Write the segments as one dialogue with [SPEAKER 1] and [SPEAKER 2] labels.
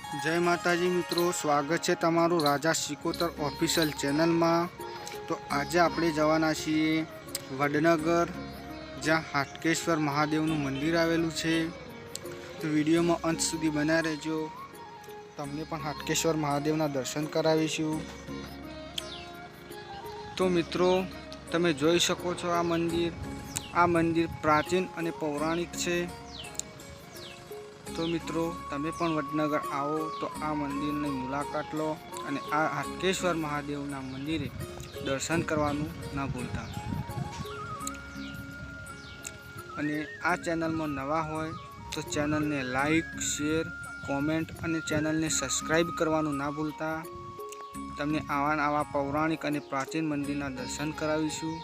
[SPEAKER 1] जय माताजी मित्रों, स्वागत है तमारू राजा सिकोतर ऑफिशियल चैनल में। तो आज આપણે જવાના છીએ વડનગર, જ્યાં હાટકેશ્વર મહાદેવનું મંદિર આવેલું છે। તો વિડીયોમાં અંત સુધી બન્યા રહેજો, તમને પણ હાટકેશ્વર મહાદેવના દર્શન કરાવીશું। તો મિત્રો, તમે જોઈ શકો છો આ મંદિર પ્રાચીન અને પૌરાણિક છે। तो मित्रों, तमे पण वडनगर आओ तो आ मंदिर की मुलाकात लो और आ हाटकेश्वर महादेव मंदिरे दर्शन करवानुं ना भूलता। अने आ चैनल में नवा होय तो चैनल ने लाइक, शेर, कॉमेंट और चैनल ने सब्सक्राइब करवानुं ना भूलता। तमने आवा पौराणिक और प्राचीन मंदिर दर्शन करावीशुं।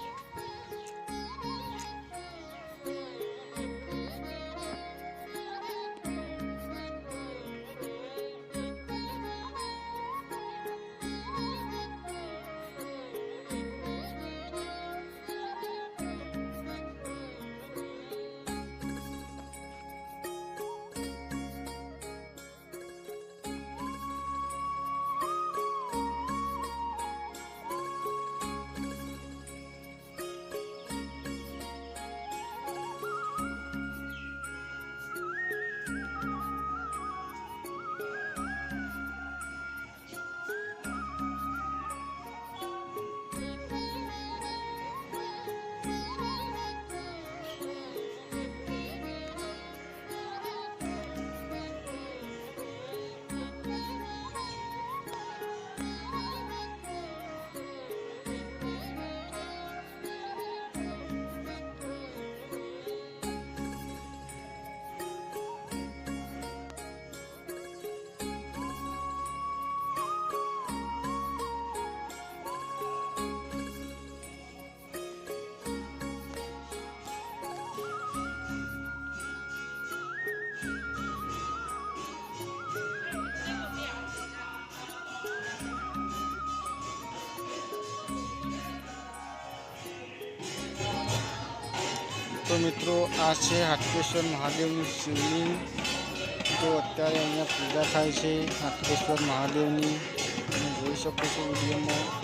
[SPEAKER 1] तो मित्रों, आ है हाटकेश्वर महादेव शिवलिंग। तो अत्यारे अहींया पूजा थाय छे हाटकेश्वर महादेव की, जोई शको छो विडियो में।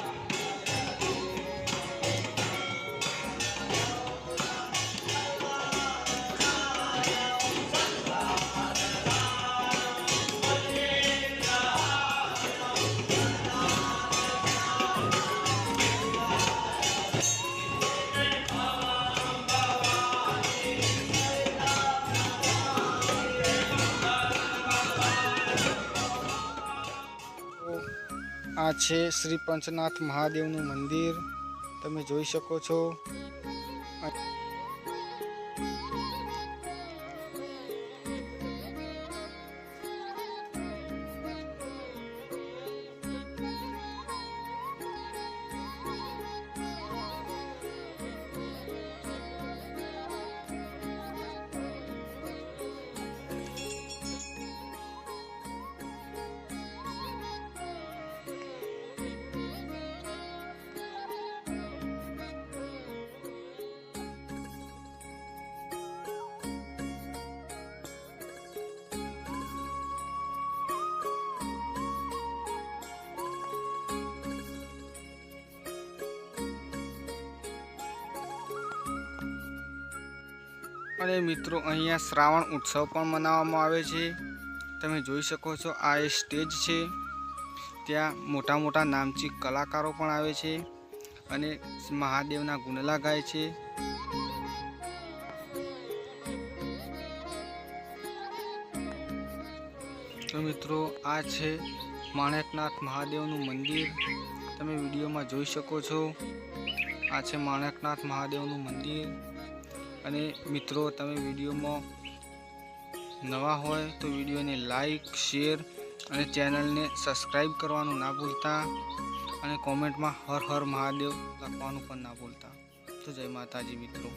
[SPEAKER 1] आ छे श्री पंचनाथ महादेवનું મંદિર, તમે જોઈ શકો છો। अरे मित्रों, अहींया श्रावण उत्सव पण मनाववामां आवे छे। तमे जोई शको छो आ एक स्टेज छे, त्यां मोटा मोटा नामची कलाकारो पण आवे छे अने महादेवना गुणला गाय छे। तो मित्रों, आ छे माणकनाथ महादेवनुं मंदिर, तमे विडियो में जोई शको छो। आ छे माणकनाथ महादेवनुं मंदिर। अने मित्रों, तमे विडियो में नवा होय तो विडियो ने लाइक, शेर और चैनल ने सब्सक्राइब करवानुं ना भूलता। अने कॉमेंट में हर हर महादेव लखवानुं पण ना भूलता। तो जय माताजी मित्रों।